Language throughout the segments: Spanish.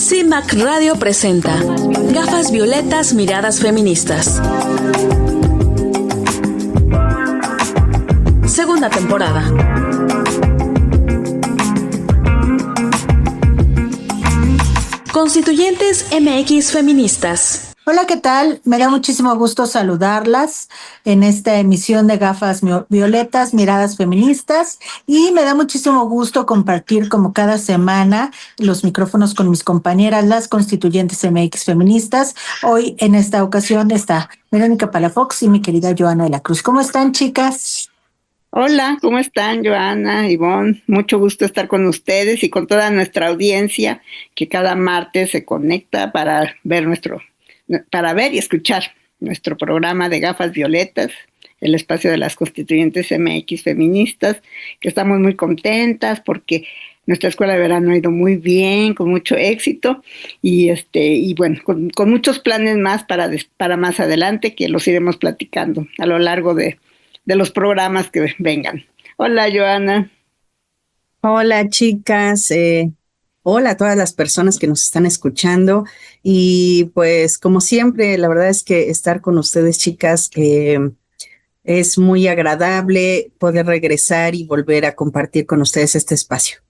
CIMAC Radio presenta Gafas Violetas, Miradas Feministas. Segunda temporada. Constituyentes MX Feministas. Hola, ¿qué tal? Me da muchísimo gusto saludarlas en esta emisión de Gafas Violetas, Miradas Feministas, y me da muchísimo gusto compartir como cada semana los micrófonos con mis compañeras, las Constituyentes MX Feministas. Hoy en esta ocasión está Verónica Palafox y mi querida Joana de la Cruz. ¿Cómo están, chicas? Hola, ¿cómo están, Joana, Ivonne? Mucho gusto estar con ustedes y con toda nuestra audiencia que cada martes se conecta para ver y escuchar nuestro programa de Gafas Violetas, el espacio de las Constituyentes MX Feministas, que estamos muy contentas porque nuestra escuela de verano ha ido muy bien, con mucho éxito y bueno, con muchos planes más para más adelante que los iremos platicando a lo largo de los programas que vengan. Hola, Joana. Hola, chicas. Hola a todas las personas que nos están escuchando. Y pues, como siempre, la verdad es que estar con ustedes, chicas, es muy agradable poder regresar y volver a compartir con ustedes este espacio.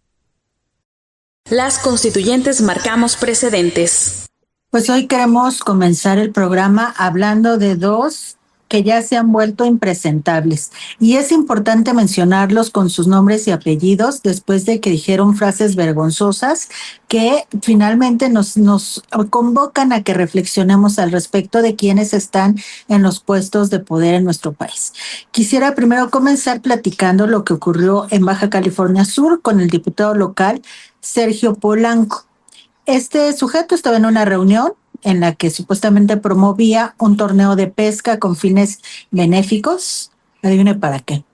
Las Constituyentes marcamos precedentes. Pues hoy queremos comenzar el programa hablando de dos que ya se han vuelto impresentables. Y es importante mencionarlos con sus nombres y apellidos después de que dijeron frases vergonzosas que finalmente nos convocan a que reflexionemos al respecto de quienes están en los puestos de poder en nuestro país. Quisiera primero comenzar platicando lo que ocurrió en Baja California Sur con el diputado local Sergio Polanco. Este sujeto estaba en una reunión en la que supuestamente promovía un torneo de pesca con fines benéficos. Adivine para qué.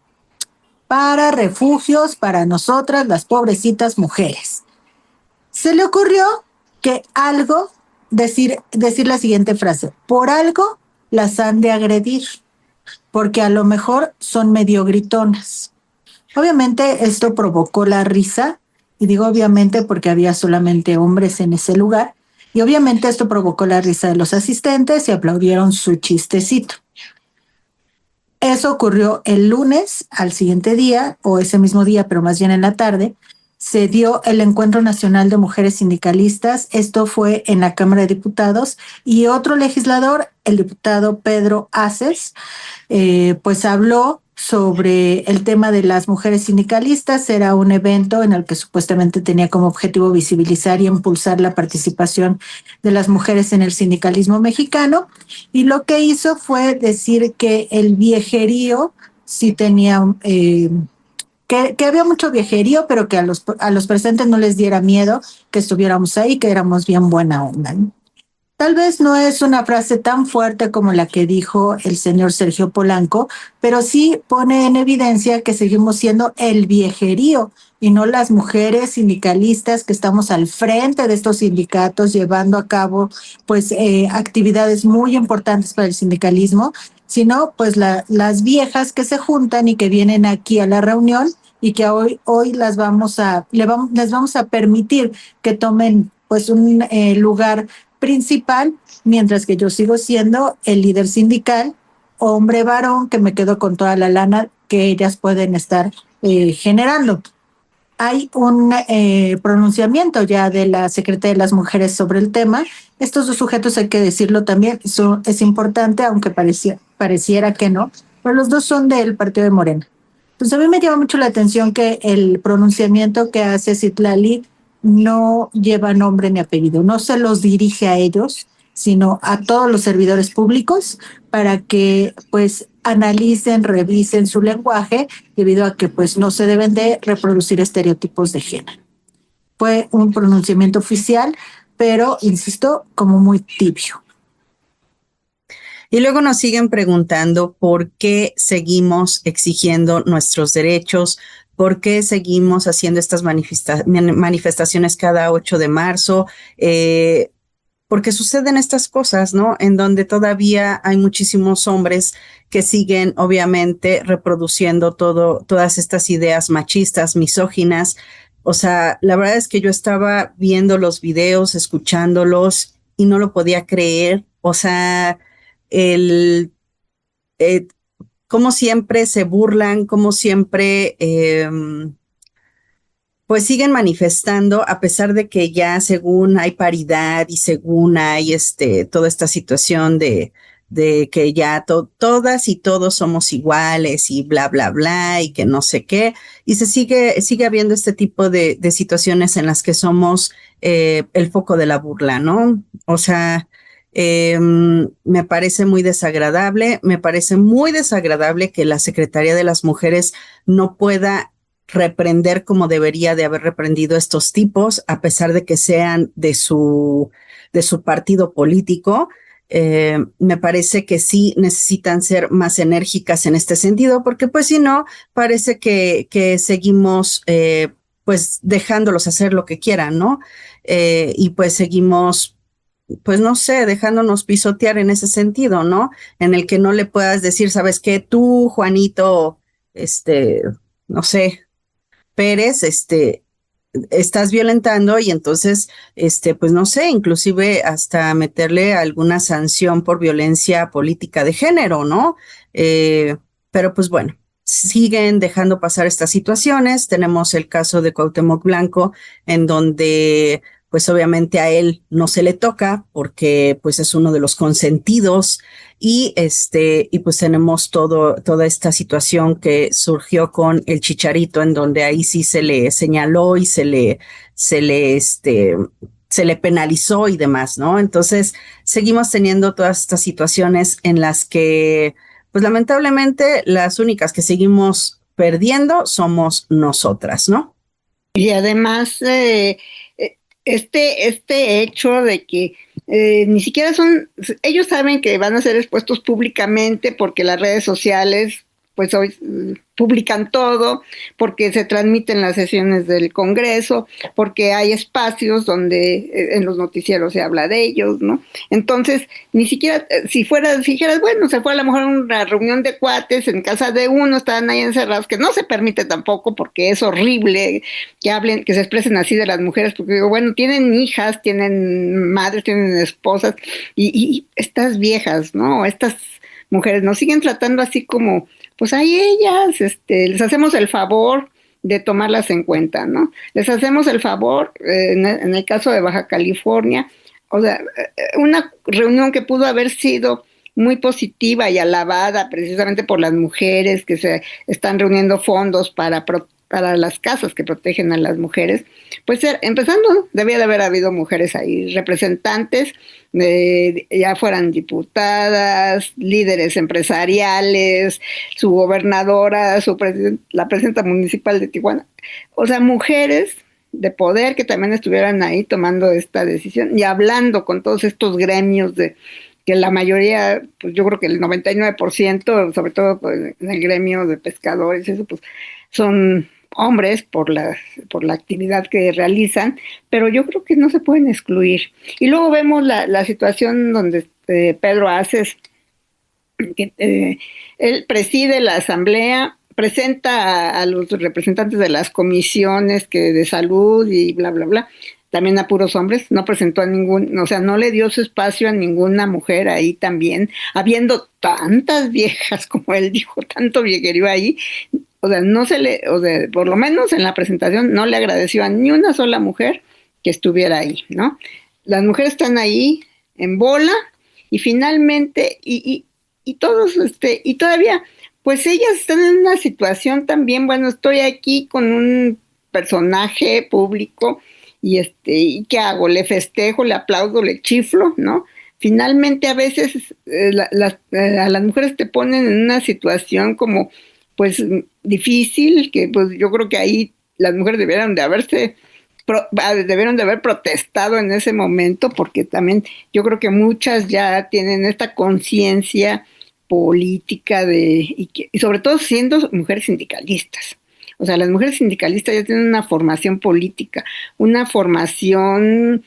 Para refugios para nosotras, las pobrecitas mujeres. Se le ocurrió que decir la siguiente frase: por algo las han de agredir, porque a lo mejor son medio gritonas. Obviamente esto provocó la risa, y digo obviamente porque había solamente hombres en ese lugar, y obviamente esto provocó la risa de los asistentes y aplaudieron su chistecito. Eso ocurrió el lunes. Al siguiente día, o ese mismo día, pero más bien en la tarde, se dio el Encuentro Nacional de Mujeres Sindicalistas. Esto fue en la Cámara de Diputados, y otro legislador, el diputado Pedro Aces, pues habló sobre el tema de las mujeres sindicalistas. Era un evento en el que supuestamente tenía como objetivo visibilizar y impulsar la participación de las mujeres en el sindicalismo mexicano, y lo que hizo fue decir que el viejerío sí tenía, que había mucho viejerío, pero que a los presentes no les diera miedo que estuviéramos ahí, que éramos bien buena onda, ¿no? Tal vez no es una frase tan fuerte como la que dijo el señor Sergio Polanco, pero sí pone en evidencia que seguimos siendo el viejerío y no las mujeres sindicalistas que estamos al frente de estos sindicatos llevando a cabo pues actividades muy importantes para el sindicalismo, sino pues las viejas que se juntan y que vienen aquí a la reunión y que hoy les vamos a permitir que tomen pues un lugar principal, mientras que yo sigo siendo el líder sindical, hombre varón, que me quedo con toda la lana que ellas pueden estar generando. Hay un pronunciamiento ya de la Secretaría de las Mujeres sobre el tema. Estos dos sujetos, hay que decirlo también, eso es importante, aunque pareciera que no, pero los dos son del partido de Morena. Entonces a mí me llama mucho la atención que el pronunciamiento que hace Citlali no lleva nombre ni apellido, no se los dirige a ellos, sino a todos los servidores públicos para que pues analicen, revisen su lenguaje, debido a que pues no se deben de reproducir estereotipos de género. Fue un pronunciamiento oficial, pero insisto, como muy tibio. Y luego nos siguen preguntando por qué seguimos exigiendo nuestros derechos, por qué seguimos haciendo estas manifestaciones cada 8 de marzo, porque suceden estas cosas, ¿no? En donde todavía hay muchísimos hombres que siguen, obviamente, reproduciendo todas estas ideas machistas, misóginas, O sea, la verdad es que yo estaba viendo los videos, escuchándolos y no lo podía creer. O sea, el, eh, como siempre se burlan, como siempre, pues siguen manifestando a pesar de que ya según hay paridad y según hay toda esta situación de que ya todas y todos somos iguales y bla, bla, bla y que no sé qué. Y sigue habiendo este tipo de situaciones en las que somos el foco de la burla, ¿no? O sea, me parece muy desagradable, me parece muy desagradable que la Secretaría de las Mujeres no pueda reprender como debería de haber reprendido estos tipos, a pesar de que sean de su partido político. Me parece que sí necesitan ser más enérgicas en este sentido, porque pues si no, parece que seguimos pues dejándolos hacer lo que quieran, ¿no? Y pues seguimos pues no sé, dejándonos pisotear en ese sentido, ¿no? En el que no le puedas decir, ¿sabes qué? Tú, Juanito, no sé, Pérez, estás violentando y entonces, pues no sé, inclusive hasta meterle alguna sanción por violencia política de género, ¿no? Eh, pero pues bueno, siguen dejando pasar estas situaciones. Tenemos el caso de Cuauhtémoc Blanco, en donde pues obviamente a él no se le toca porque pues es uno de los consentidos y pues tenemos toda esta situación que surgió con el Chicharito, en donde ahí sí se le señaló y se le penalizó y demás, ¿no? Entonces, seguimos teniendo todas estas situaciones en las que, pues lamentablemente, las únicas que seguimos perdiendo somos nosotras, ¿no? Y además, este hecho de que ni siquiera ellos saben que van a ser expuestos públicamente porque las redes sociales pues hoy publican todo, porque se transmiten las sesiones del Congreso, porque hay espacios donde en los noticieros se habla de ellos, ¿no? Entonces, ni siquiera, si dijeras, bueno, se fue a lo mejor a una reunión de cuates en casa de uno, estaban ahí encerrados, que no se permite tampoco, porque es horrible que se expresen así de las mujeres, porque digo, bueno, tienen hijas, tienen madres, tienen esposas, y estas viejas, ¿no? Estas mujeres nos siguen tratando así como pues ahí ellas, les hacemos el favor de tomarlas en cuenta, ¿no? Les hacemos el favor, en el caso de Baja California, o sea, una reunión que pudo haber sido muy positiva y alabada precisamente por las mujeres que se están reuniendo fondos para las casas que protegen a las mujeres, pues empezando, debía de haber habido mujeres ahí, representantes, ya fueran diputadas, líderes empresariales, su gobernadora, la presidenta municipal de Tijuana, o sea, mujeres de poder que también estuvieran ahí tomando esta decisión y hablando con todos estos gremios que la mayoría, pues yo creo que el 99%, sobre todo pues, en el gremio de pescadores, eso pues son hombres por la actividad que realizan, pero yo creo que no se pueden excluir. Y luego vemos la situación donde Pedro Aces, que él preside la asamblea, presenta a los representantes de las comisiones de salud y bla, bla, bla, también a puros hombres, no presentó a o sea, no le dio su espacio a ninguna mujer ahí también, habiendo tantas viejas, como él dijo, tanto viejerío ahí, o sea, por lo menos en la presentación no le agradeció a ni una sola mujer que estuviera ahí, ¿no? Las mujeres están ahí en bola y finalmente, y todos, y todavía, pues ellas están en una situación también, bueno, estoy aquí con un personaje público y ¿qué hago? Le festejo, le aplaudo, le chiflo, ¿no? Finalmente a veces a las mujeres te ponen en una situación como pues difícil, que pues yo creo que ahí las mujeres debieron de haber protestado en ese momento, porque también yo creo que muchas ya tienen esta conciencia política y sobre todo siendo mujeres sindicalistas. O sea, las mujeres sindicalistas ya tienen una formación política, una formación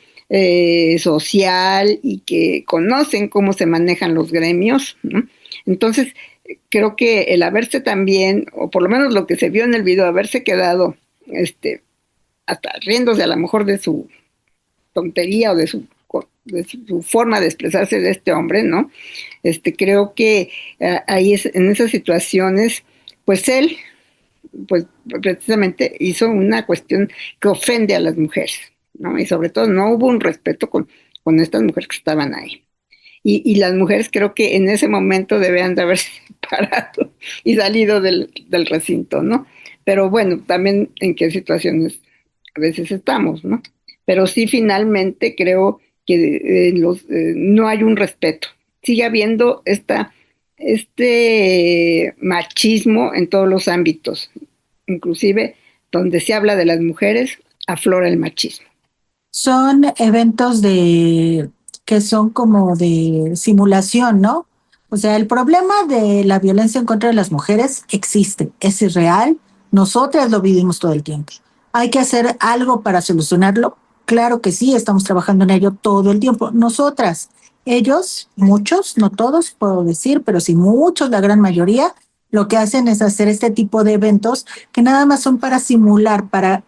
social y que conocen cómo se manejan los gremios, ¿no? Entonces, creo que el haberse también, o por lo menos lo que se vio en el video, haberse quedado hasta riéndose a lo mejor de su tontería o de su forma de expresarse de este hombre, ¿no? Creo que ahí en esas situaciones, pues él, pues precisamente hizo una cuestión que ofende a las mujeres, ¿no? Y sobre todo no hubo un respeto con estas mujeres que estaban ahí. Y las mujeres creo que en ese momento debían de haberse parado y salido del recinto, ¿no? Pero bueno, también en qué situaciones a veces estamos, ¿no? Pero sí, finalmente creo que no hay un respeto. Sigue habiendo este machismo en todos los ámbitos, inclusive donde se habla de las mujeres, aflora el machismo. Son eventos que son como de simulación, ¿no? O sea, el problema de la violencia en contra de las mujeres existe, es irreal, nosotras lo vivimos todo el tiempo. ¿Hay que hacer algo para solucionarlo? Claro que sí, estamos trabajando en ello todo el tiempo. Nosotras, ellos, muchos, no todos puedo decir, pero sí muchos, la gran mayoría, lo que hacen es hacer este tipo de eventos que nada más son para simular, para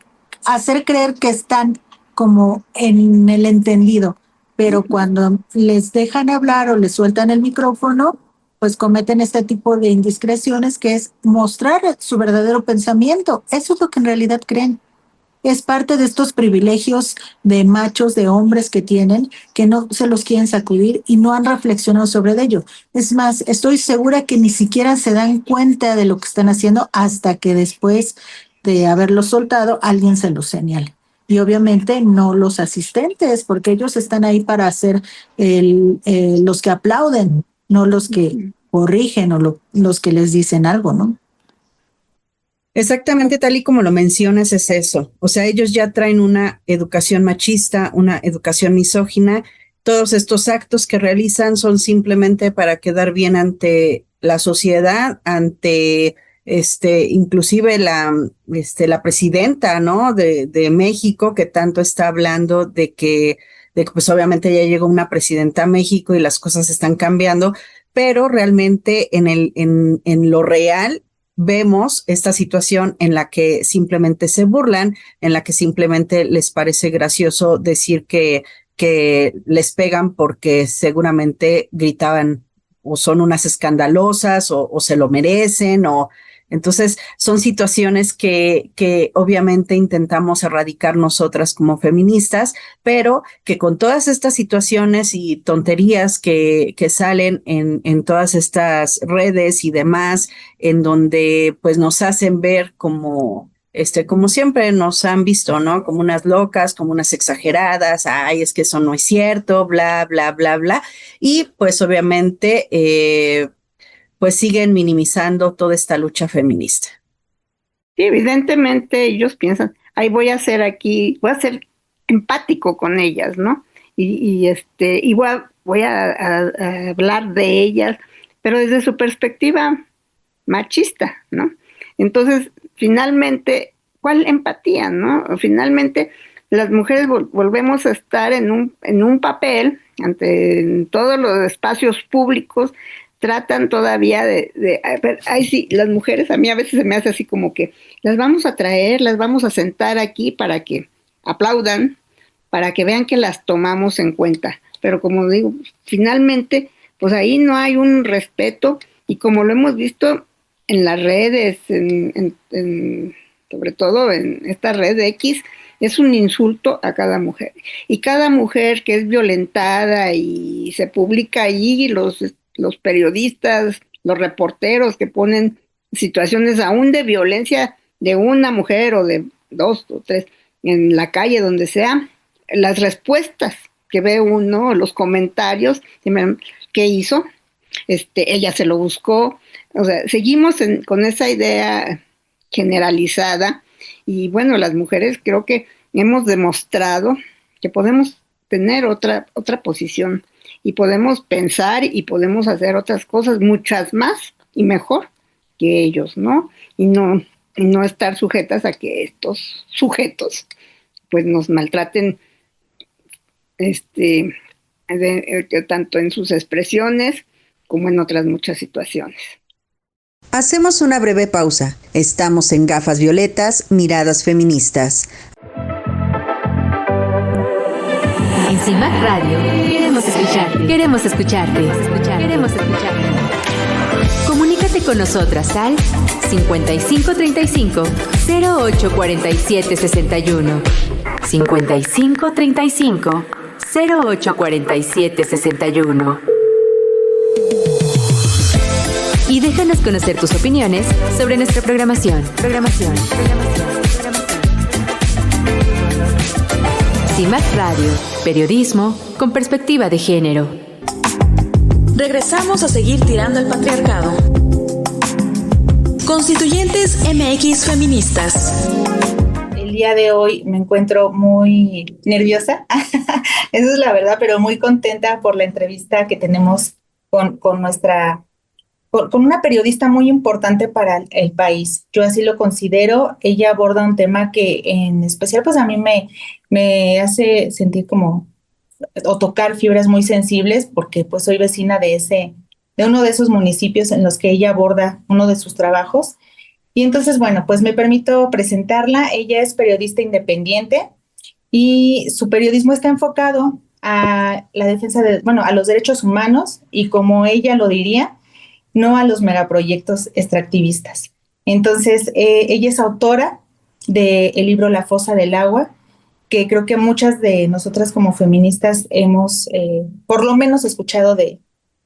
hacer creer que están como en el entendido, pero cuando les dejan hablar o les sueltan el micrófono, pues cometen este tipo de indiscreciones que es mostrar su verdadero pensamiento. Eso es lo que en realidad creen. Es parte de estos privilegios de machos, de hombres que tienen, que no se los quieren sacudir y no han reflexionado sobre ello. Es más, estoy segura que ni siquiera se dan cuenta de lo que están haciendo hasta que después de haberlo soltado, alguien se los señala. Y obviamente no los asistentes, porque ellos están ahí para ser los que aplauden, no los que corrigen o los que les dicen algo, ¿no? Exactamente, tal y como lo mencionas, es eso. O sea, ellos ya traen una educación machista, una educación misógina. Todos estos actos que realizan son simplemente para quedar bien ante la sociedad, ante inclusive la presidenta, ¿no? de México, que tanto está hablando de que pues obviamente ya llegó una presidenta a México y las cosas están cambiando, pero realmente en lo real vemos esta situación en la que simplemente se burlan, en la que simplemente les parece gracioso decir que les pegan porque seguramente gritaban o son unas escandalosas o se lo merecen o entonces son situaciones que obviamente intentamos erradicar nosotras como feministas, pero que con todas estas situaciones y tonterías que salen en todas estas redes y demás, en donde pues nos hacen ver como siempre nos han visto, ¿no? Como unas locas, como unas exageradas, ay, es que eso no es cierto, bla, bla, bla, bla. Y pues obviamente pues siguen minimizando toda esta lucha feminista. Sí, evidentemente ellos piensan, ay, voy a ser empático con ellas, ¿no? Y voy a hablar de ellas, pero desde su perspectiva machista, ¿no? Entonces, finalmente, ¿cuál empatía, no? Finalmente, las mujeres volvemos a estar en un papel en todos los espacios públicos, tratan todavía a ver, ay sí, las mujeres a mí a veces se me hace así como que las vamos a traer, las vamos a sentar aquí para que aplaudan, para que vean que las tomamos en cuenta, pero como digo, finalmente, pues ahí no hay un respeto y como lo hemos visto en las redes, sobre todo en esta red X, es un insulto a cada mujer. Y cada mujer que es violentada y se publica allí, los periodistas, los reporteros que ponen situaciones aún de violencia de una mujer o de dos o tres en la calle, donde sea, las respuestas que ve uno, los comentarios, ¿qué hizo? Ella se lo buscó. O sea, seguimos con esa idea generalizada y bueno, las mujeres creo que hemos demostrado que podemos tener otra posición y podemos pensar y podemos hacer otras cosas, muchas más y mejor que ellos, ¿no? Y no estar sujetas a que estos sujetos pues nos maltraten tanto en sus expresiones como en otras muchas situaciones. Hacemos una breve pausa. Estamos en Gafas Violetas, Miradas Feministas. CIMAC Radio. Queremos escucharte. Queremos escucharte. Queremos escucharte. Comunícate con nosotras al 5535 0847 61. 5535 0847 61. Y déjanos conocer tus opiniones sobre nuestra programación. CIMAC Radio, periodismo con perspectiva de género. Regresamos a seguir tirando el patriarcado. Constituyentes MX feministas. El día de hoy me encuentro muy nerviosa, eso es la verdad, pero muy contenta por la entrevista que tenemos con una periodista muy importante para el país. Yo así lo considero. Ella aborda un tema que en especial pues a mí me hace sentir como o tocar fibras muy sensibles, porque pues soy vecina de uno de esos municipios en los que ella aborda uno de sus trabajos. Y entonces, bueno, pues me permito presentarla. Ella es periodista independiente y su periodismo está enfocado a la defensa a los derechos humanos y, como ella lo diría, no a los megaproyectos extractivistas. Entonces, ella es autora del libro La fosa del agua, que creo que muchas de nosotras como feministas hemos por lo menos escuchado de.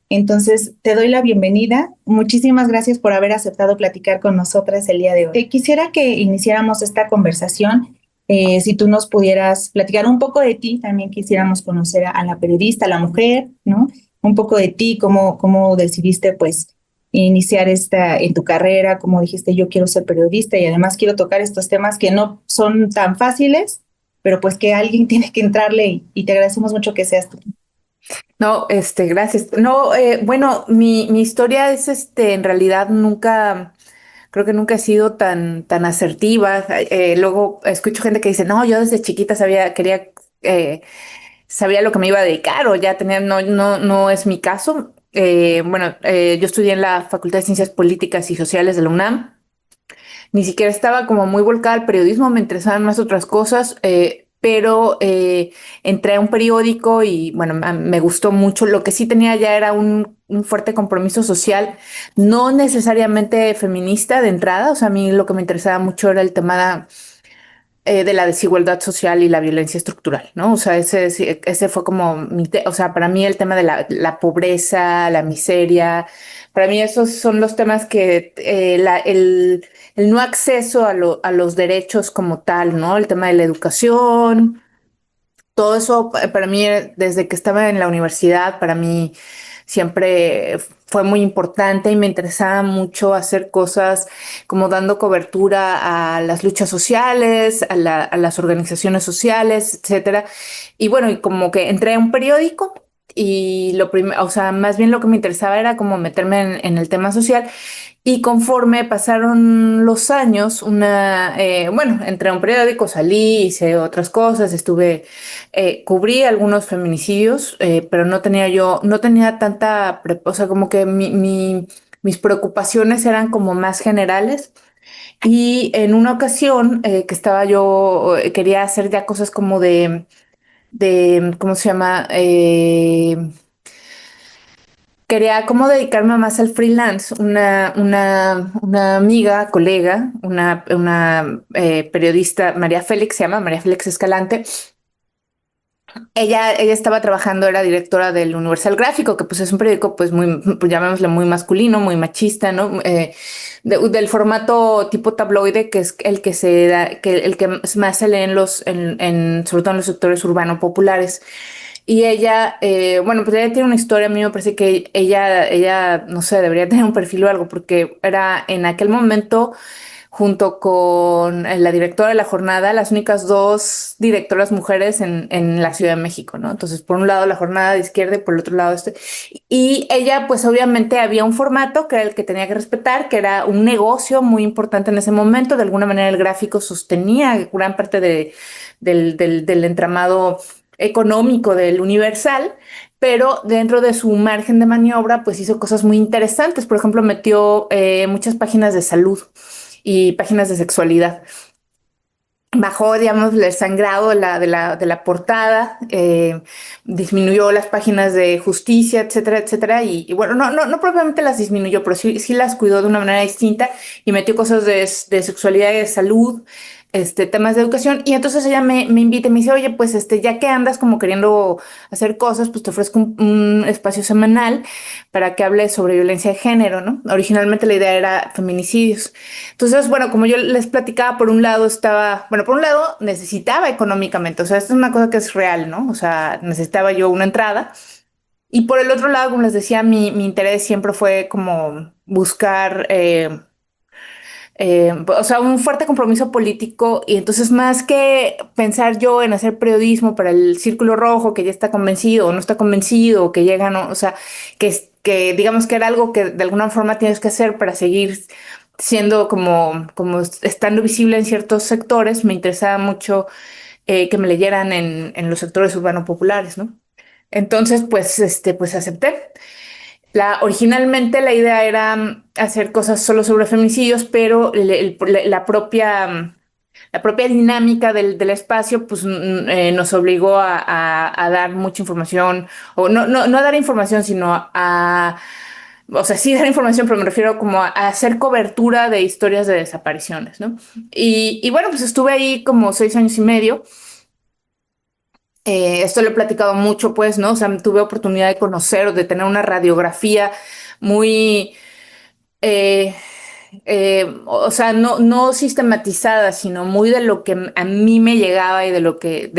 Entonces, te doy la bienvenida. Muchísimas gracias por haber aceptado platicar con nosotras el día de hoy. Quisiera que iniciáramos esta conversación. Si tú nos pudieras platicar un poco de ti, también quisiéramos conocer a la periodista, a la mujer, ¿no? Un poco de ti, cómo decidiste, pues, iniciar en tu carrera, cómo dijiste, yo quiero ser periodista y además quiero tocar estos temas que no son tan fáciles, pero pues que alguien tiene que entrarle y te agradecemos mucho que seas tú. No, gracias. No, bueno, mi historia es, en realidad creo que nunca he sido tan asertiva. Luego escucho gente que dice, no, yo desde chiquita sabía lo que me iba a dedicar o ya tenía, no es mi caso. Bueno, yo estudié en la Facultad de Ciencias Políticas y Sociales de la UNAM. Ni siquiera estaba como muy volcada al periodismo, me interesaban más otras cosas, pero entré a un periódico y bueno, me gustó mucho. Lo que sí tenía ya era un fuerte compromiso social, no necesariamente feminista de entrada. O sea, a mí lo que me interesaba mucho era el tema de la desigualdad social y la violencia estructural, ¿no? O sea, ese fue como o sea, para mí el tema de la pobreza, la miseria, para mí esos son los temas que el no acceso a los derechos como tal, ¿no? El tema de la educación, todo eso para mí, desde que estaba en la universidad, para mí siempre fue muy importante y me interesaba mucho hacer cosas como dando cobertura a las luchas sociales, a las organizaciones sociales, etcétera. Y bueno, y como que entré a un periódico y o sea, más bien lo que me interesaba era como meterme en el tema social. Y conforme pasaron los años, bueno, entré a un periódico, salí, hice otras cosas, cubrí algunos feminicidios, pero no tenía tanta, o sea, como que mis preocupaciones eran como más generales. Y en una ocasión que quería hacer ya cosas como ¿cómo se llama? Quería como dedicarme más al freelance. Una amiga, colega, una periodista, María Félix se llama, María Félix Escalante. Ella estaba trabajando, era directora del Universal Gráfico, que pues es un periódico pues pues llamémosle muy masculino, muy machista, ¿no? Del formato tipo tabloide, que es el que el que más se lee sobre todo en los sectores urbanos populares. Y ella, bueno, pues ella tiene una historia. A mí me parece que ella, no sé, debería tener un perfil o algo, porque era en aquel momento, junto con la directora de La Jornada, las únicas dos directoras mujeres en la Ciudad de México, ¿no? Entonces, por un lado La Jornada de izquierda y por el otro lado Y ella, pues obviamente había un formato que era el que tenía que respetar, que era un negocio muy importante en ese momento. De alguna manera el gráfico sostenía gran parte del entramado económico del Universal, pero dentro de su margen de maniobra, pues hizo cosas muy interesantes. Por ejemplo, metió muchas páginas de salud y páginas de sexualidad. bajó, digamos, el sangrado de la portada, disminuyó las páginas de justicia, etcétera, etcétera. Y bueno, no propiamente las disminuyó, pero sí las cuidó de una manera distinta y metió cosas de sexualidad y de salud, temas de educación. Y entonces ella me invita y me dice, oye, pues ya que andas como queriendo hacer cosas, pues te ofrezco un espacio semanal para que hables sobre violencia de género, ¿no? Originalmente la idea era feminicidios. Entonces, bueno, como yo les platicaba, por un lado necesitaba económicamente, o sea, esto es una cosa que es real, ¿no? O sea, necesitaba yo una entrada. Y por el otro lado, como les decía, mi interés siempre fue como buscar, o sea, un fuerte compromiso político. Y entonces, más que pensar yo en hacer periodismo para el Círculo Rojo, que ya está convencido o no está convencido, o que llega, no, o sea, que digamos que era algo que de alguna forma tienes que hacer para seguir siendo como estando visible en ciertos sectores, me interesaba mucho que me leyeran en los sectores urbanos populares, ¿no? Entonces, pues acepté. Originalmente la idea era hacer cosas solo sobre feminicidios, pero la propia dinámica del espacio pues, nos obligó a dar mucha información, o no a dar información, sino o sea, sí dar información, pero me refiero como a hacer cobertura de historias de desapariciones, ¿no? Y bueno, pues estuve ahí como 6 años y medio. Esto lo he platicado mucho, pues, ¿no? O sea, tuve oportunidad de conocer o de tener una radiografía muy, eh, o sea, no sistematizada, sino muy de lo que a mí me llegaba y de lo que,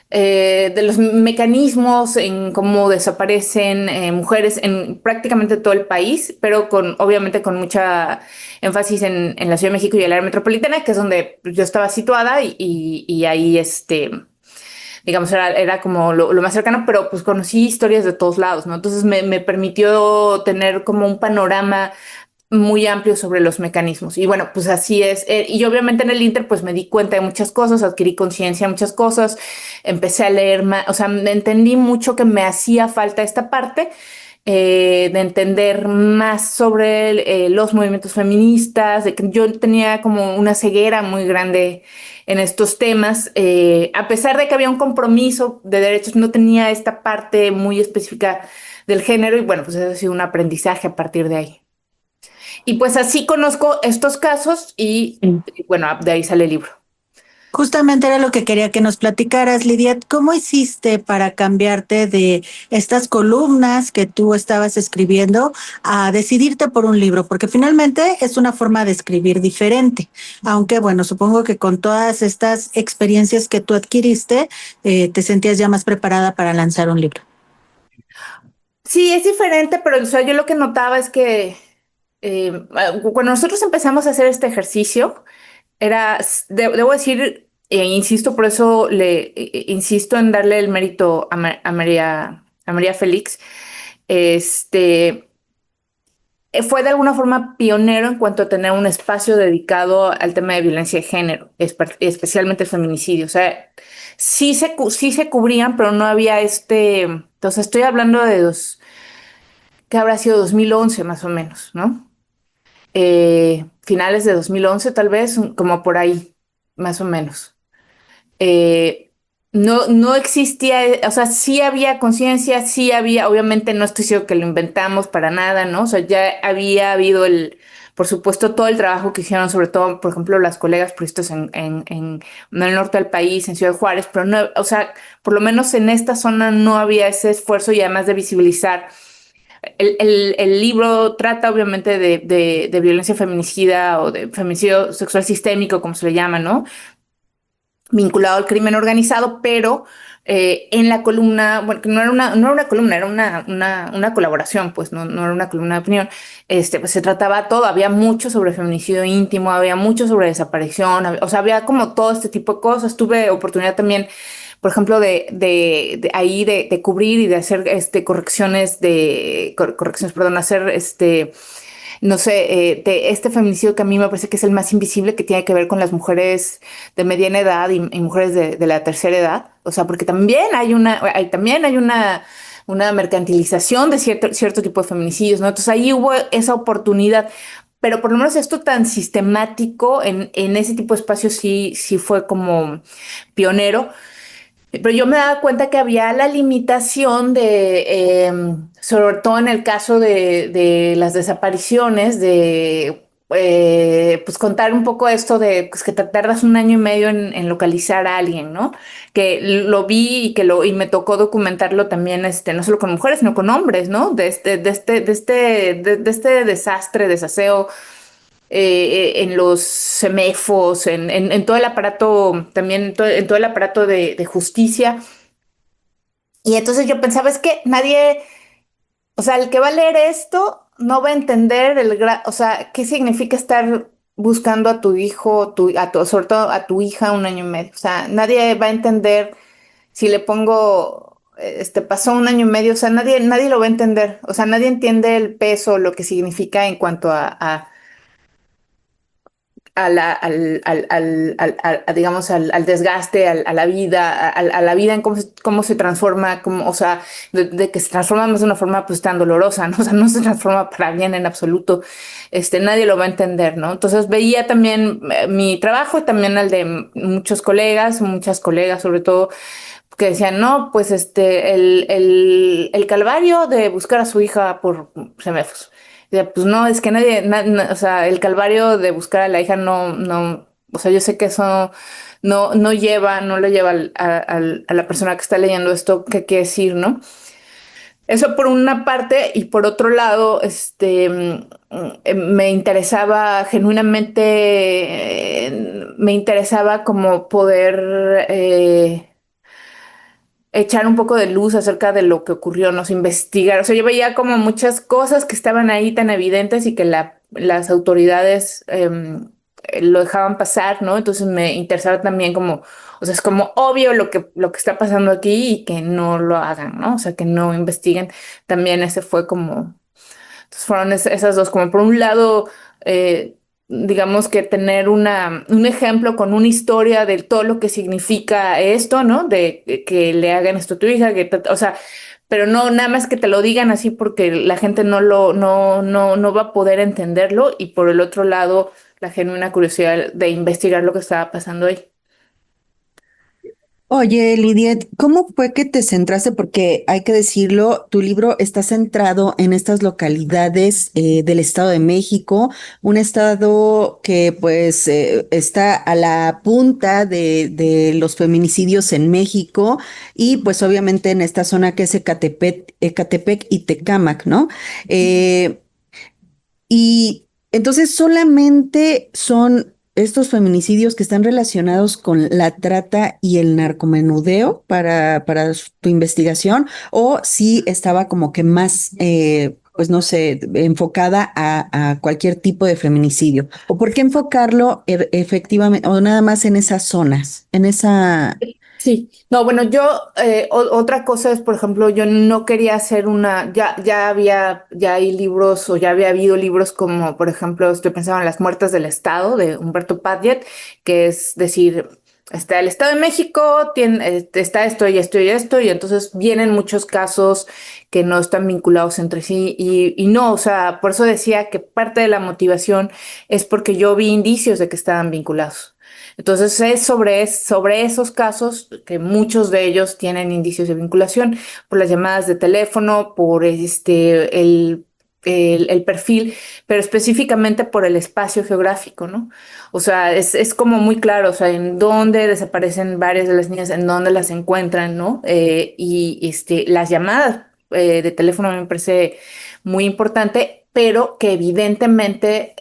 de los mecanismos en cómo desaparecen mujeres en prácticamente todo el país, pero obviamente con mucha énfasis en la Ciudad de México y el área metropolitana, que es donde yo estaba situada y ahí digamos, era como lo más cercano, pero pues conocí historias de todos lados, ¿no? Entonces me permitió tener como un panorama muy amplio sobre los mecanismos. Y bueno, pues así es. Y obviamente en el Inter, pues me di cuenta de muchas cosas, adquirí conciencia de muchas cosas, empecé a leer más, o sea, entendí mucho que me hacía falta esta parte. De entender más sobre los movimientos feministas, de que yo tenía como una ceguera muy grande en estos temas, a pesar de que había un compromiso de derechos, no tenía esta parte muy específica del género y bueno, pues eso ha sido un aprendizaje a partir de ahí. Y pues así conozco estos casos y bueno, de ahí sale el libro. Justamente era lo que quería que nos platicaras, Lidia. ¿Cómo hiciste para cambiarte de estas columnas que tú estabas escribiendo a decidirte por un libro? Porque finalmente es una forma de escribir diferente. Aunque, bueno, supongo que con todas estas experiencias que tú adquiriste, te sentías ya más preparada para lanzar un libro. Sí, es diferente, pero o sea, yo lo que notaba es que cuando nosotros empezamos a hacer este ejercicio, debo decir, insisto, por eso insisto en darle el mérito a María Félix, fue de alguna forma pionero en cuanto a tener un espacio dedicado al tema de violencia de género, especialmente el feminicidio. O sea, sí se cubrían, pero no había entonces estoy hablando que habrá sido 2011 más o menos, ¿no? Finales de 2011 tal vez, como por ahí, más o menos. No existía, o sea, sí había conciencia, sí había, obviamente no estoy diciendo que lo inventamos para nada, ¿no? O sea, ya había habido por supuesto, todo el trabajo que hicieron, sobre todo, por ejemplo, las colegas periodistas en el norte del país, en Ciudad Juárez, pero no, o sea, por lo menos en esta zona no había ese esfuerzo y además de visibilizar. El libro trata obviamente de violencia feminicida o de feminicidio sexual sistémico, como se le llama, ¿no? Vinculado al crimen organizado, pero en la columna, bueno, que no era una columna, era una colaboración, pues no era una columna de opinión, pues se trataba todo, había mucho sobre feminicidio íntimo, había mucho sobre desaparición, o sea, había como todo este tipo de cosas. Tuve oportunidad también, por ejemplo, de cubrir y de hacer correcciones, perdón, hacer no sé, de este feminicidio que a mí me parece que es el más invisible, que tiene que ver con las mujeres de mediana edad y mujeres de la tercera edad. O sea, porque también hay una mercantilización de cierto tipo de feminicidios, ¿no? Entonces ahí hubo esa oportunidad. pero por lo menos esto tan sistemático en ese tipo de espacios sí fue como pionero. Pero yo me daba cuenta que había la limitación sobre todo en el caso de las desapariciones, pues contar un poco esto de pues, que te tardas un año y medio en localizar a alguien, ¿no? Que lo vi y me tocó documentarlo también, no solo con mujeres, sino con hombres, ¿no? De este desastre, desaseo en los semefos, en todo el aparato, también en todo el aparato de justicia. Y entonces yo pensaba, es que nadie, o sea, el que va a leer esto no va a entender o sea, qué significa estar buscando a tu hijo, sobre todo a tu hija un año y medio. O sea, nadie va a entender si le pongo, pasó un año y medio, o sea, nadie lo va a entender. O sea, nadie entiende el peso, lo que significa en cuanto a digamos, al desgaste, a la vida, a la vida en cómo se transforma, o sea, de que se transforma más de una forma pues tan dolorosa, ¿no? O sea, no se transforma para bien en absoluto. Nadie lo va a entender, ¿no? Entonces veía también mi trabajo y también al de muchas colegas sobre todo, que decían, no, pues el calvario de buscar a su hija por semefos. Pues no, es que o sea, el calvario de buscar a la hija no, o sea, yo sé que eso no lo lleva a la persona que está leyendo esto, qué quiere decir, ¿no? Eso por una parte, y por otro lado, me interesaba genuinamente, me interesaba como poder echar un poco de luz acerca de lo que ocurrió, nos investigar. O sea, yo veía como muchas cosas que estaban ahí tan evidentes y que las autoridades lo dejaban pasar, ¿no? Entonces me interesaba también como, o sea, es como obvio lo que está pasando aquí y que no lo hagan, ¿no? O sea, que no investiguen. También ese fue como, entonces fueron esas dos, como por un lado, digamos que tener un ejemplo con una historia de todo lo que significa esto, ¿no? De que le hagan esto a tu hija, o sea, pero no nada más que te lo digan así porque la gente no va a poder entenderlo, y por el otro lado, la genuina curiosidad de investigar lo que estaba pasando ahí. Oye, Lidiet, ¿cómo fue que te centraste? Porque hay que decirlo, tu libro está centrado en estas localidades del Estado de México, un estado que pues está a la punta de los feminicidios en México y pues obviamente en esta zona que es Ecatepec y Tecámac, ¿no? Eh, y entonces solamente son estos feminicidios que están relacionados con la trata y el narcomenudeo para tu investigación, o si estaba como que más, pues no sé, enfocada a cualquier tipo de feminicidio. ¿O por qué enfocarlo efectivamente, o nada más en esas zonas, en esa... Sí, no, bueno, otra cosa es, por ejemplo, yo no quería hacer ya hay libros, o ya había habido libros como, por ejemplo, estoy pensando en Las Muertas del Estado de Humberto Padgett, que es decir, está el Estado de México, está esto y esto y esto, y entonces vienen muchos casos que no están vinculados entre sí, y no, o sea, por eso decía que parte de la motivación es porque yo vi indicios de que estaban vinculados. Entonces es sobre esos casos, que muchos de ellos tienen indicios de vinculación, por las llamadas de teléfono, por el perfil, pero específicamente por el espacio geográfico, ¿no? O sea, es como muy claro, o sea, en dónde desaparecen varias de las niñas, en dónde las encuentran, ¿no? Las llamadas de teléfono me parece muy importante, pero que evidentemente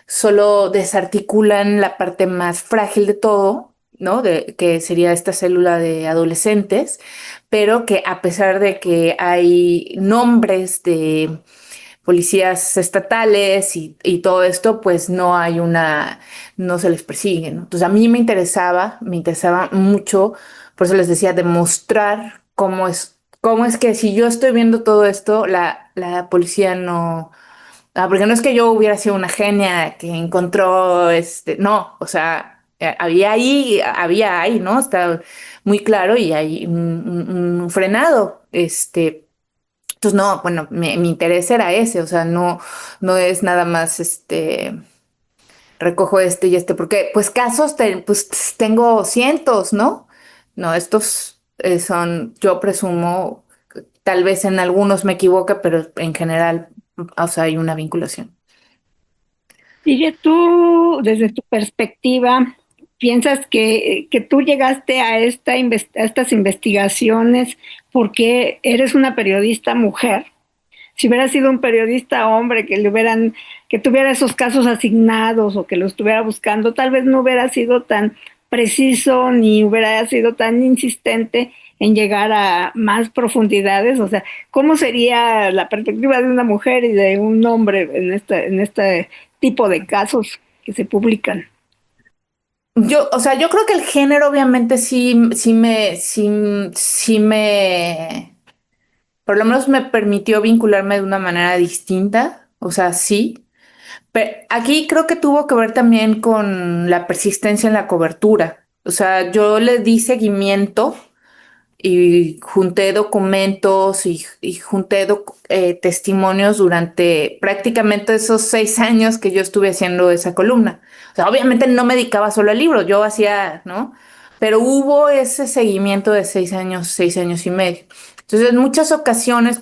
solo desarticulan la parte más frágil de todo, ¿no? Que sería esta célula de adolescentes, pero que a pesar de que hay nombres de policías estatales y todo esto, pues no se les persigue, ¿no? Entonces a mí me interesaba mucho, por eso les decía, demostrar cómo es que si yo estoy viendo todo esto, la policía no. Porque no es que yo hubiera sido una genia que encontró, no, o sea, había ahí, ¿no? Está muy claro, y hay un frenado, Entonces, no, bueno, mi interés era ese, o sea, no es nada más recojo este y este, porque pues casos pues tengo cientos, ¿no? No, estos son, yo presumo, tal vez en algunos me equivoque, pero en general, o sea, hay una vinculación. Y tú, desde tu perspectiva, piensas que tú llegaste a a estas investigaciones porque eres una periodista mujer. Si hubiera sido un periodista hombre que tuviera esos casos asignados o que lo estuviera buscando, tal vez no hubiera sido tan preciso ni hubiera sido tan insistente en llegar a más profundidades. O sea, ¿cómo sería la perspectiva de una mujer y de un hombre en este tipo de casos que se publican? O sea, yo creo que el género obviamente por lo menos me permitió vincularme de una manera distinta, o sea, sí. Pero aquí creo que tuvo que ver también con la persistencia en la cobertura. O sea, yo le di seguimiento y junté documentos y junté testimonios durante prácticamente esos 6 años que yo estuve haciendo esa columna. O sea, obviamente no me dedicaba solo al libro, yo hacía, ¿no? Pero hubo ese seguimiento de 6 años, 6 años y medio. Entonces, en muchas ocasiones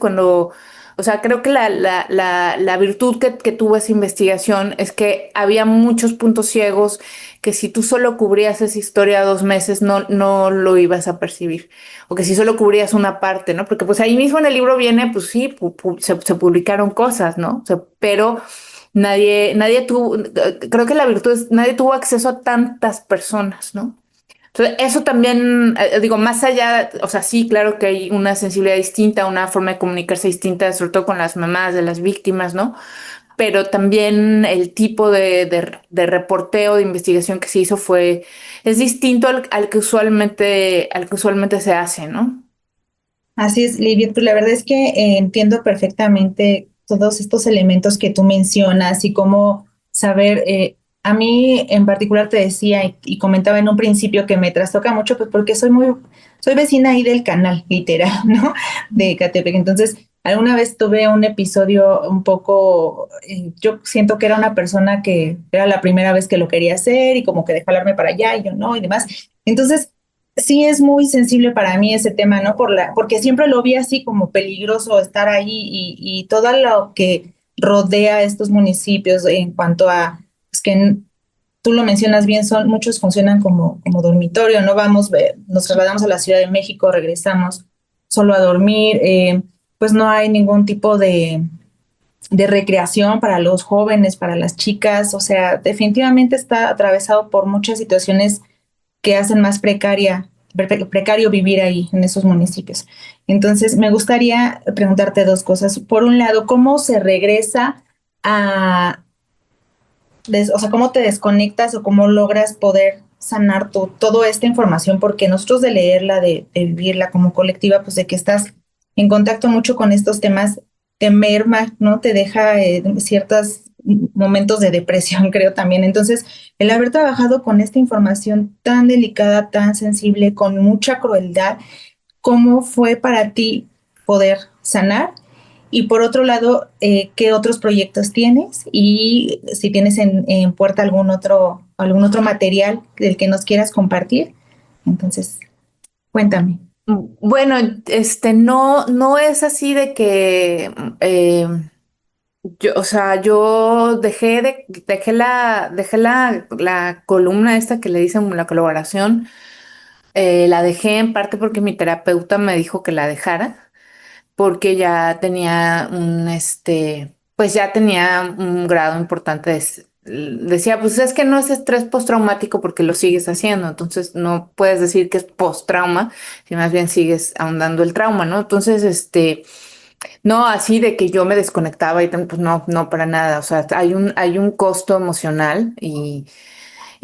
o sea, creo que la virtud que tuvo esa investigación es que había muchos puntos ciegos que si tú solo cubrías esa historia 2 meses no lo ibas a percibir. O que si solo cubrías una parte, ¿no? Porque pues ahí mismo en el libro viene, pues sí, se publicaron cosas, ¿no? O sea, pero nadie tuvo, creo que la virtud es, nadie tuvo acceso a tantas personas, ¿no? Entonces, eso también, digo, más allá, o sea, sí, claro que hay una sensibilidad distinta, una forma de comunicarse distinta, sobre todo con las mamás de las víctimas, ¿no? Pero también el tipo de reporteo, de investigación que se hizo es distinto al que usualmente se hace, ¿no? Así es, Livia, pues la verdad es que entiendo perfectamente todos estos elementos que tú mencionas y cómo saber, a mí en particular te decía y comentaba en un principio que me trastoca mucho, pues porque soy vecina ahí del canal, literal, ¿no? De Ecatepec. Entonces, alguna vez tuve un episodio un poco, yo siento que era una persona que era la primera vez que lo quería hacer y como que de jalarme para allá y yo no y demás. Entonces, sí es muy sensible para mí ese tema, ¿no? Porque siempre lo vi así como peligroso estar ahí y todo lo que rodea a estos municipios en cuanto a, pues tú lo mencionas bien, muchos funcionan como dormitorio, ¿no? Nos trasladamos a la Ciudad de México, regresamos solo a dormir, pues no hay ningún tipo de recreación para los jóvenes, para las chicas, o sea, definitivamente está atravesado por muchas situaciones que hacen más precario vivir ahí en esos municipios. Entonces, me gustaría preguntarte dos cosas. Por un lado, ¿cómo se regresa a, o sea, cómo te desconectas o cómo logras poder sanar toda esta información? Porque nosotros de leerla, de vivirla como colectiva, pues de que estás en contacto mucho con estos temas, te merma, ¿no? Te deja ciertos momentos de depresión, creo también. Entonces, el haber trabajado con esta información tan delicada, tan sensible, con mucha crueldad, ¿cómo fue para ti poder sanar? Y por otro lado, ¿qué otros proyectos tienes? Y si tienes en puerta algún otro material del que nos quieras compartir. Entonces, cuéntame. Bueno, no es así de que o sea, yo dejé la columna esta que le dicen la colaboración, la dejé en parte porque mi terapeuta me dijo que la dejara, porque ya tenía pues ya tenía un grado importante decía, pues es que no es estrés postraumático porque lo sigues haciendo, entonces no puedes decir que es postrauma, si más bien sigues ahondando el trauma, ¿no? Entonces, no, así de que yo me desconectaba y pues no para nada. O sea, hay un costo emocional y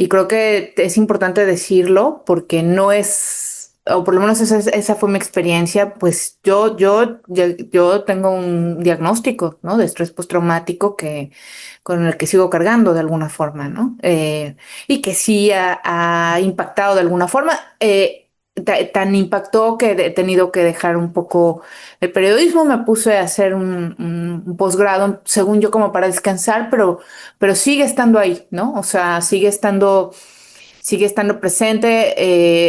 creo que es importante decirlo porque no es, o por lo menos esa fue mi experiencia. Pues yo tengo un diagnóstico, ¿no? De estrés postraumático con el que sigo cargando de alguna forma, ¿no? Y que sí ha impactado de alguna forma. tan impactó que he tenido que dejar un poco el periodismo. Me puse a hacer un posgrado, según yo, como para descansar, pero sigue estando ahí, ¿no? O sea, sigue estando presente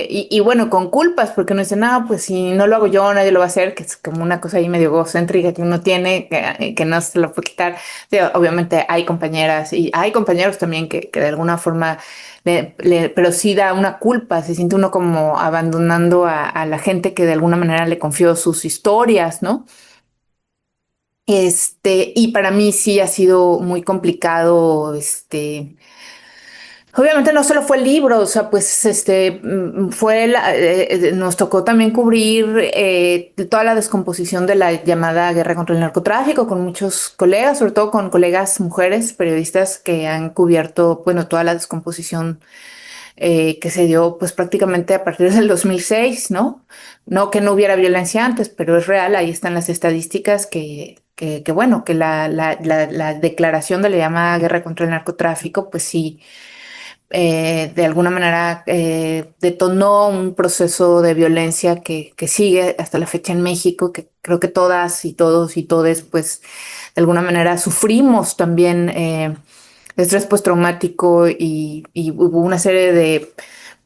y bueno, con culpas, porque uno dice, no, pues si no lo hago yo, nadie lo va a hacer, que es como una cosa ahí medio egocéntrica que uno tiene, que no se lo puede quitar. Sí, obviamente hay compañeras y hay compañeros también que de alguna forma, pero sí da una culpa, se siente uno como abandonando a la gente que de alguna manera le confió sus historias, ¿no? Y para mí sí ha sido muy complicado, obviamente no solo fue el libro, o sea, pues nos tocó también cubrir toda la descomposición de la llamada guerra contra el narcotráfico con muchos colegas, sobre todo con colegas mujeres periodistas que han cubierto, bueno, toda la descomposición que se dio pues prácticamente a partir del 2006, ¿no? No que no hubiera violencia antes, pero es real, ahí están las estadísticas que bueno, que la declaración de la llamada guerra contra el narcotráfico, pues sí de alguna manera detonó un proceso de violencia que sigue hasta la fecha en México, que creo que todas y todos y todes, pues de alguna manera sufrimos también estrés postraumático y hubo una serie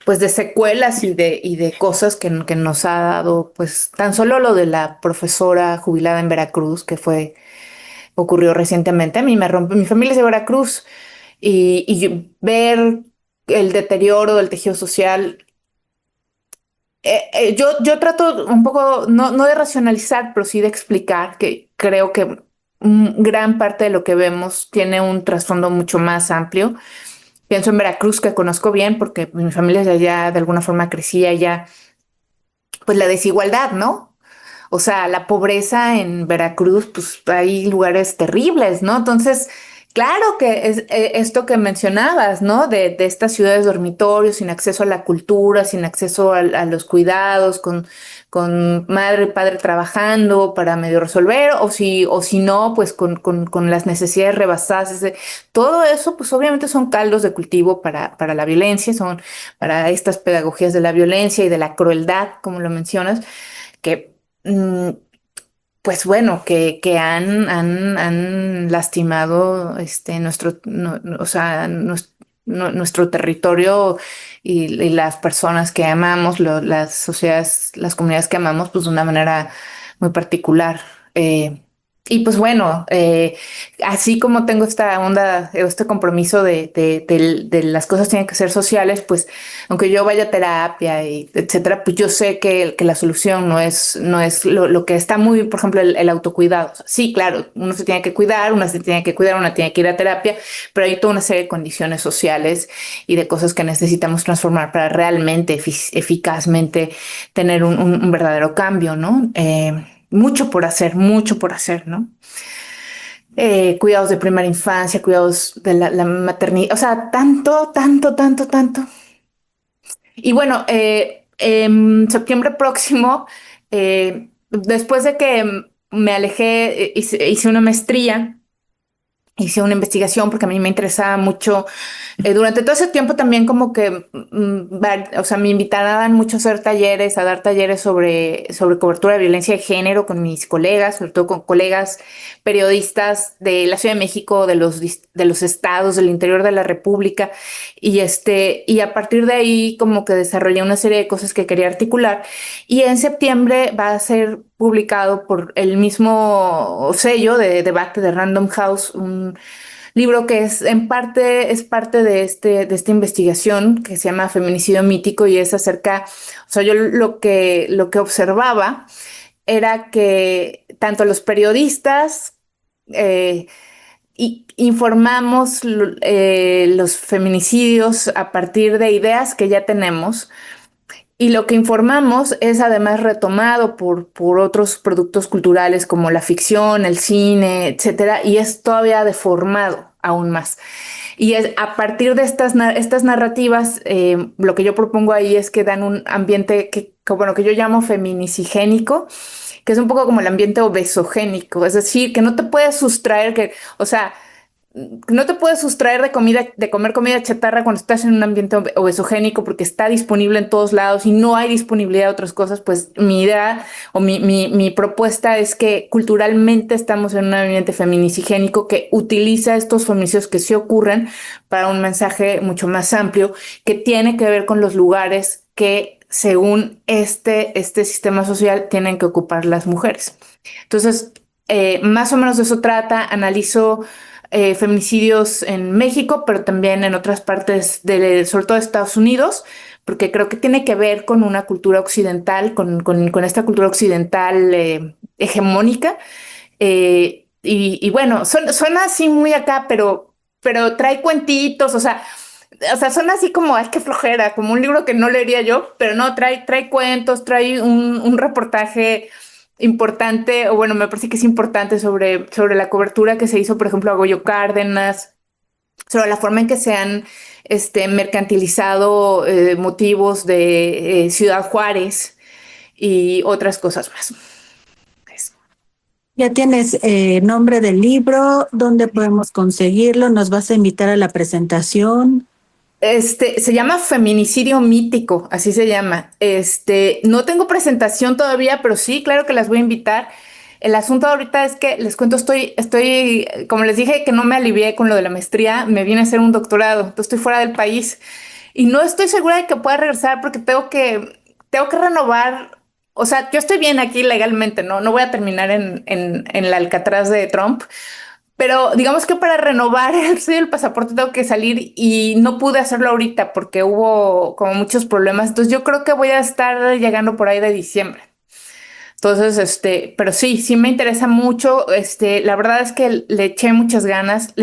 pues de secuelas y de cosas que nos ha dado, pues tan solo lo de la profesora jubilada en Veracruz, ocurrió recientemente. A mí mi familia es de Veracruz ver el deterioro del tejido social. Yo trato un poco, no de racionalizar, pero sí de explicar que creo que gran parte de lo que vemos tiene un trasfondo mucho más amplio. Pienso en Veracruz, que conozco bien, porque mi familia es de allá, de alguna forma crecía allá, pues la desigualdad, ¿no? O sea, la pobreza en Veracruz, pues hay lugares terribles, ¿no? Entonces, claro que es esto que mencionabas, ¿no? De estas ciudades dormitorios, sin acceso a la cultura, sin acceso a los cuidados, con madre y padre trabajando para medio resolver, o si no, pues con las necesidades rebasadas. Todo eso, pues obviamente son caldos de cultivo para la violencia, son para estas pedagogías de la violencia y de la crueldad, como lo mencionas, que pues bueno, que han lastimado o sea, nuestro territorio y las personas que amamos, las sociedades, las comunidades que amamos, pues de una manera muy particular. Y pues bueno, así como tengo esta onda, este compromiso de las cosas tienen que ser sociales, pues aunque yo vaya a terapia y etcétera, pues yo sé que la solución no es lo que está muy, por ejemplo, el autocuidado. O sea, sí, claro, uno se tiene que cuidar, una se tiene que cuidar, una tiene que ir a terapia, pero hay toda una serie de condiciones sociales y de cosas que necesitamos transformar para realmente, eficazmente tener un verdadero cambio, ¿no? Mucho por hacer, ¿no? Cuidados de primera infancia, cuidados de la maternidad, o sea, tanto, tanto, tanto, tanto. Y bueno, en septiembre próximo, después de que me alejé, hice una maestría. Hice una investigación porque a mí me interesaba mucho. Durante todo ese tiempo también como que, o sea, me invitaban mucho a hacer talleres, a dar talleres sobre cobertura de violencia de género con mis colegas, sobre todo con colegas periodistas de la Ciudad de México, de los estados, del interior de la República. Y a partir de ahí como que desarrollé una serie de cosas que quería articular. Y en septiembre va a ser publicado por el mismo sello de debate de Random House, un libro que es parte de esta investigación que se llama Feminicidio Mítico y es acerca, o sea, yo lo que observaba era que tanto los periodistas informamos los feminicidios a partir de ideas que ya tenemos. Y lo que informamos es además retomado por otros productos culturales como la ficción, el cine, etcétera, y es todavía deformado aún más. Y es a partir de estas narrativas, lo que yo propongo ahí es que dan un ambiente que yo llamo feminisigénico, que es un poco como el ambiente obesogénico, es decir, que no te puedes sustraer o sea, no te puedes sustraer de comer comida chatarra cuando estás en un ambiente obesogénico porque está disponible en todos lados y no hay disponibilidad de otras cosas. Pues mi idea o mi propuesta es que culturalmente estamos en un ambiente feminicigénico que utiliza estos feminicidios que sí ocurren para un mensaje mucho más amplio que tiene que ver con los lugares que según este sistema social tienen que ocupar las mujeres. Entonces, más o menos de eso trata. Analizo feminicidios en México, pero también en otras partes, sobre todo de Estados Unidos, porque creo que tiene que ver con una cultura occidental, con esta cultura occidental hegemónica. Y bueno, suena así muy acá, pero trae cuentitos, o sea, suena así como, ay, qué flojera, como un libro que no leería yo, pero no, trae cuentos, trae un reportaje importante, o bueno, me parece que es importante sobre la cobertura que se hizo, por ejemplo, a Goyo Cárdenas, sobre la forma en que se han mercantilizado motivos de Ciudad Juárez y otras cosas más. Ya tienes nombre del libro, ¿dónde podemos conseguirlo? ¿Nos vas a invitar a la presentación? Se llama Feminicidio Mítico, así se llama. No tengo presentación todavía, pero sí, claro que las voy a invitar. El asunto ahorita es que les cuento, estoy, como les dije, que no me alivié con lo de la maestría, me vine a hacer un doctorado, entonces estoy fuera del país y no estoy segura de que pueda regresar porque tengo que renovar. O sea, yo estoy bien aquí legalmente, no voy a terminar en la Alcatraz de Trump. Pero digamos que para renovar el pasaporte tengo que salir y no pude hacerlo ahorita porque hubo como muchos problemas. Entonces yo creo que voy a estar llegando por ahí de diciembre. Entonces, pero sí me interesa mucho. La verdad es que le eché muchas ganas.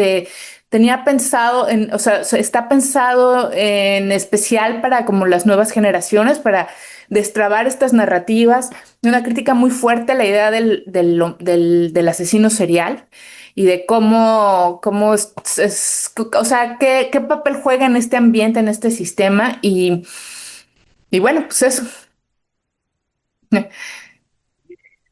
Tenía pensado o sea, está pensado en especial para como las nuevas generaciones, para destrabar estas narrativas, de una crítica muy fuerte a la idea del asesino serial y de cómo o sea, qué papel juega en este ambiente, en este sistema y bueno, pues eso.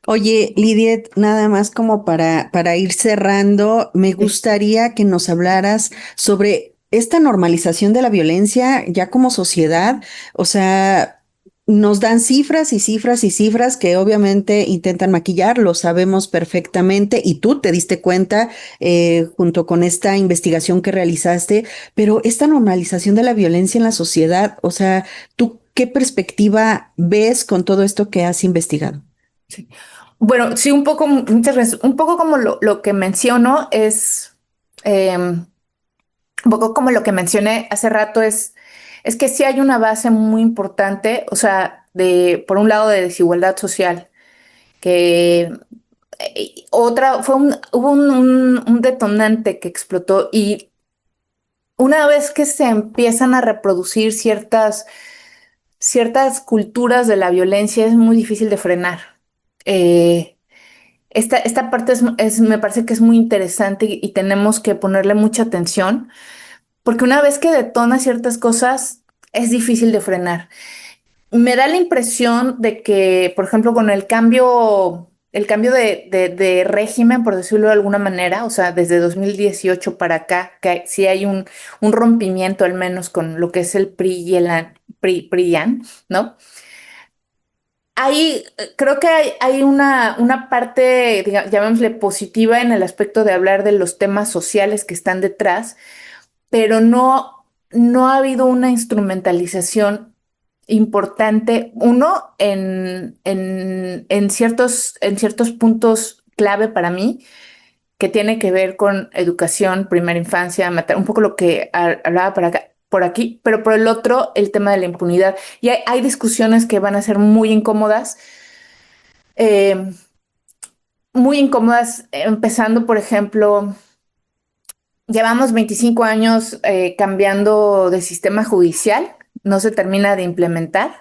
Oye, Lidiet, nada más como para ir cerrando, me gustaría que nos hablaras sobre esta normalización de la violencia ya como sociedad. O sea, nos dan cifras y cifras y cifras que obviamente intentan maquillar, lo sabemos perfectamente y tú te diste cuenta junto con esta investigación que realizaste, pero esta normalización de la violencia en la sociedad, o sea, ¿tú qué perspectiva ves con todo esto que has investigado? Sí. Bueno, sí, muchas veces, un poco como lo que menciono un poco como lo que mencioné hace rato es que sí hay una base muy importante, o sea, por un lado de desigualdad social, que hubo un detonante que explotó y una vez que se empiezan a reproducir ciertas culturas de la violencia es muy difícil de frenar. Eh, esta parte me parece que es muy interesante y tenemos que ponerle mucha atención, porque una vez que detona ciertas cosas, es difícil de frenar. Me da la impresión de que, por ejemplo, con el cambio de régimen, por decirlo de alguna manera, o sea, desde 2018 para acá, que sí hay un rompimiento al menos con lo que es el PRI y el PRI-PRIAN, ¿no? Creo que hay una parte, llamémosle positiva en el aspecto de hablar de los temas sociales que están detrás, pero no ha habido una instrumentalización importante, uno, en ciertos puntos clave para mí, que tiene que ver con educación, primera infancia, un poco lo que hablaba por aquí, pero por el otro, el tema de la impunidad. Y hay discusiones que van a ser eh, muy incómodas, empezando, por ejemplo, llevamos 25 años cambiando de sistema judicial, no se termina de implementar.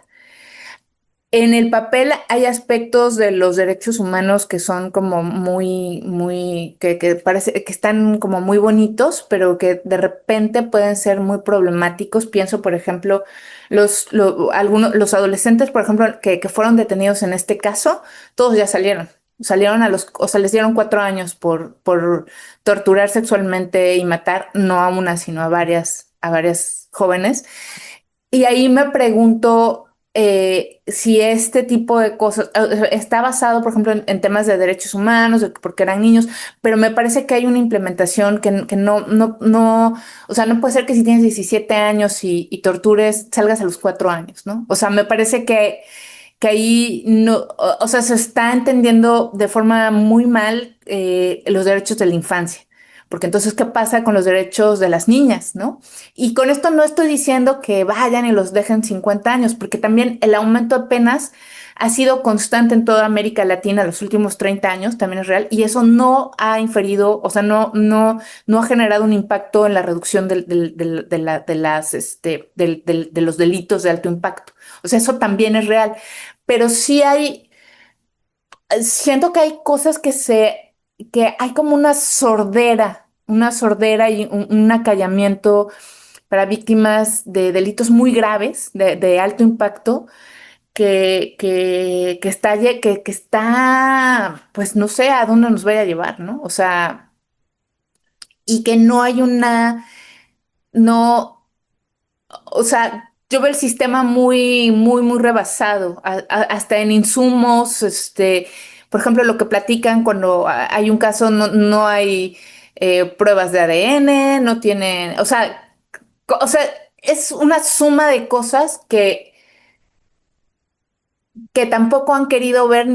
En el papel hay aspectos de los derechos humanos que son como que parece que están como muy bonitos, pero que de repente pueden ser muy problemáticos. Pienso, por ejemplo, los adolescentes, por ejemplo, que fueron detenidos en este caso, todos ya salieron. o sea, les dieron 4 años por torturar sexualmente y matar, no a una, sino a varias jóvenes. Y ahí me pregunto si este tipo de cosas está basado, por ejemplo, en temas de derechos humanos, porque eran niños, pero me parece que hay una implementación que no, o sea, no puede ser que si tienes 17 años y tortures, salgas a los 4 años, ¿no? O sea, me parece que ahí no, o sea, se está entendiendo de forma muy mal los derechos de la infancia. Porque entonces, ¿qué pasa con los derechos de las niñas, no? Y con esto no estoy diciendo que vayan y los dejen 50 años, porque también el aumento de penas ha sido constante en toda América Latina los últimos 30 años, también es real, y eso no ha inferido, o sea, no ha generado un impacto en la reducción de los delitos de alto impacto. O sea, eso también es real. Pero sí siento que hay cosas que hay como una sordera y un acallamiento para víctimas de delitos muy graves, de alto impacto, que está, pues no sé a dónde nos vaya a llevar, ¿no? O sea, y que no hay no, o sea, yo veo el sistema muy rebasado, hasta en insumos, por ejemplo, lo que platican cuando hay un caso, no hay pruebas de ADN, no tienen, o sea, es una suma de cosas que tampoco han querido ver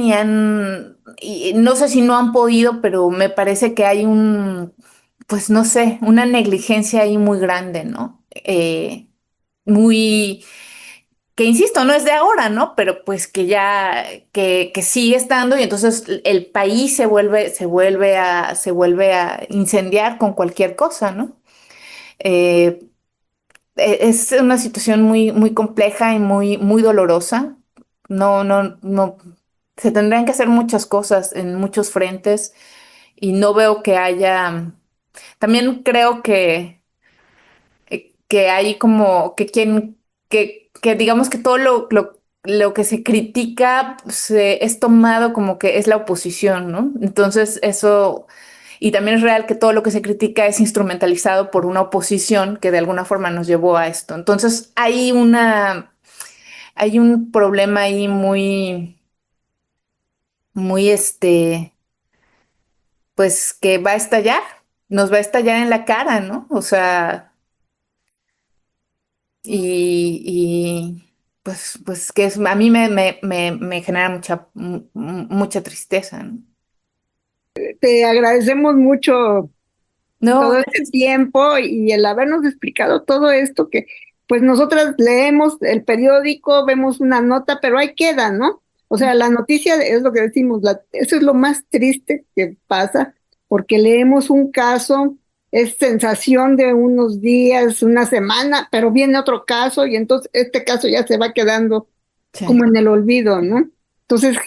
y no sé si no han podido, pero me parece que hay pues no sé, una negligencia ahí muy grande, ¿no? Muy, que insisto, no es de ahora, ¿no? Pero pues que sigue estando y entonces el país se vuelve a incendiar con cualquier cosa, ¿no? Eh, es una situación muy compleja y muy dolorosa. No, se tendrían que hacer muchas cosas en muchos frentes y no veo que haya, también creo que hay como que digamos que todo lo que se critica es tomado como que es la oposición, ¿no? Entonces eso, y también es real que todo lo que se critica es instrumentalizado por una oposición que de alguna forma nos llevó a esto. Entonces hay un problema ahí muy pues que va a estallar, nos va a estallar en la cara, ¿no? O sea, pues que a mí me genera mucha tristeza, ¿no? Te agradecemos mucho No, todo este tiempo y el habernos explicado todo esto que pues nosotras leemos el periódico, vemos una nota, pero ahí queda, ¿no? O sea, la noticia es lo que decimos, eso es lo más triste que pasa, porque leemos un caso, es sensación de unos días, una semana, pero viene otro caso y entonces este caso ya se va quedando sí. como en el olvido, ¿no? Entonces,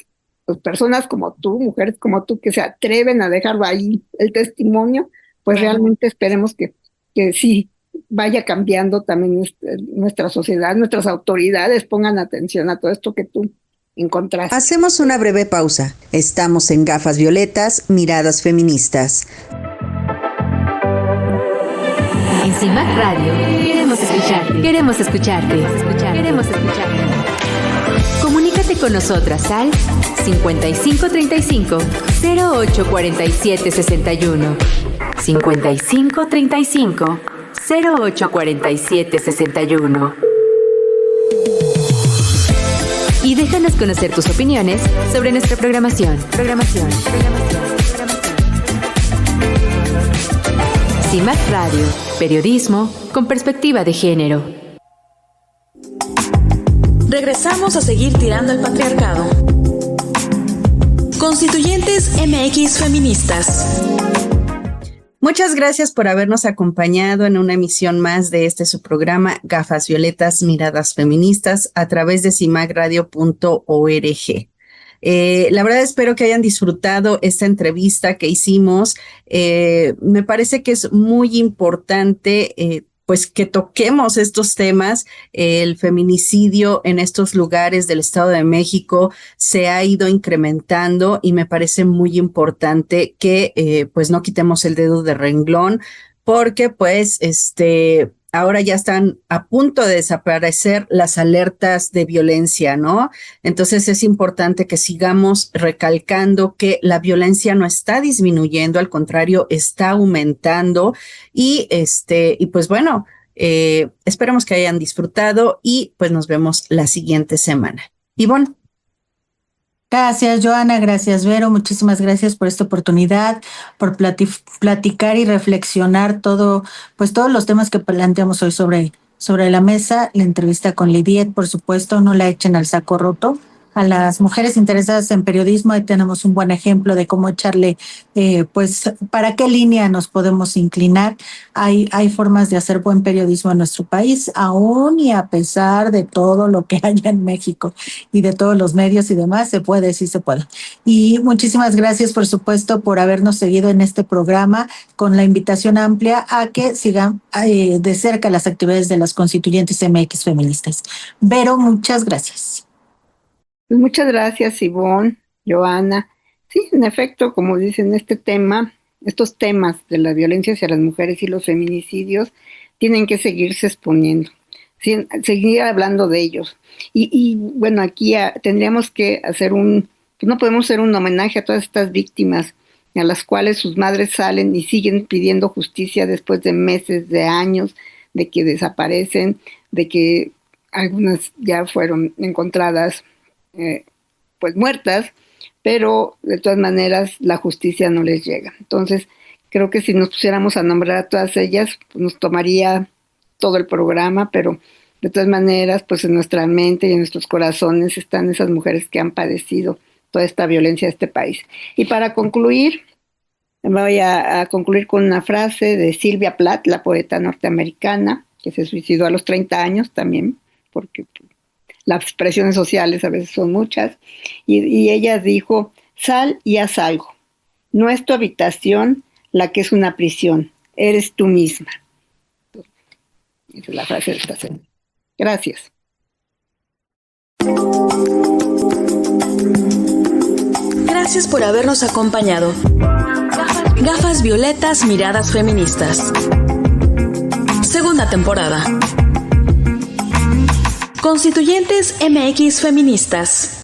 pues personas como tú, mujeres como tú, que se atreven a dejar ahí el testimonio, pues realmente esperemos que sí vaya cambiando también nuestra sociedad, nuestras autoridades pongan atención a todo esto que tú encontraste. Hacemos una breve pausa. Estamos en Gafas Violetas, Miradas Feministas. En CIMAC Radio queremos escucharte. Queremos escucharte. Queremos escucharte. Comunícate con nosotras al 5535 0847 61. 5535 0847 61. Y déjanos conocer tus opiniones sobre nuestra programación. CIMAC Radio, periodismo con perspectiva de género. Regresamos a seguir tirando el patriarcado. Constituyentes MX Feministas. Muchas gracias por habernos acompañado en una emisión más de su programa Gafas Violetas, Miradas Feministas a través de cimacradio.org. La verdad espero que hayan disfrutado esta entrevista que hicimos. Me parece que es muy importante pues que toquemos estos temas. El feminicidio en estos lugares del Estado de México se ha ido incrementando y me parece muy importante que pues no quitemos el dedo de renglón, porque pues ahora ya están a punto de desaparecer las alertas de violencia, ¿no? Entonces es importante que sigamos recalcando que la violencia no está disminuyendo, al contrario, está aumentando y pues bueno, esperamos que hayan disfrutado y pues nos vemos la siguiente semana. Ivonne. Gracias, Joana. Gracias, Vero. Muchísimas gracias por esta oportunidad, por platicar y reflexionar todos los temas que planteamos hoy sobre la mesa. La entrevista con Lidiet, por supuesto, no la echen al saco roto. A las mujeres interesadas en periodismo, ahí tenemos un buen ejemplo de cómo echarle, para qué línea nos podemos inclinar. Hay formas de hacer buen periodismo en nuestro país, aún y a pesar de todo lo que haya en México y de todos los medios y demás, sí se puede. Y muchísimas gracias, por supuesto, por habernos seguido en este programa, con la invitación amplia a que sigan de cerca las actividades de las constituyentes MX feministas. Vero, muchas gracias. Pues muchas gracias, Ivonne, Joana. Sí, en efecto, como dicen, estos temas de la violencia hacia las mujeres y los feminicidios tienen que seguirse exponiendo, seguir hablando de ellos. Y bueno, aquí tendríamos que hacer no podemos hacer un homenaje a todas estas víctimas a las cuales sus madres salen y siguen pidiendo justicia después de meses, de años, de que desaparecen, de que algunas ya fueron encontradas pues muertas, pero de todas maneras la justicia no les llega. Entonces, creo que si nos pusiéramos a nombrar a todas ellas, pues nos tomaría todo el programa, pero de todas maneras, pues en nuestra mente y en nuestros corazones están esas mujeres que han padecido toda esta violencia de este país. Y para concluir, voy a concluir con una frase de Sylvia Plath, la poeta norteamericana, que se suicidó a los 30 años también, porque las presiones sociales a veces son muchas, y ella dijo: sal y haz algo, no es tu habitación la que es una prisión, eres tú misma. Esa es la frase de esta semana. Gracias. Gracias por habernos acompañado. Gafas violetas, miradas feministas. Segunda temporada. Constituyentes MX feministas.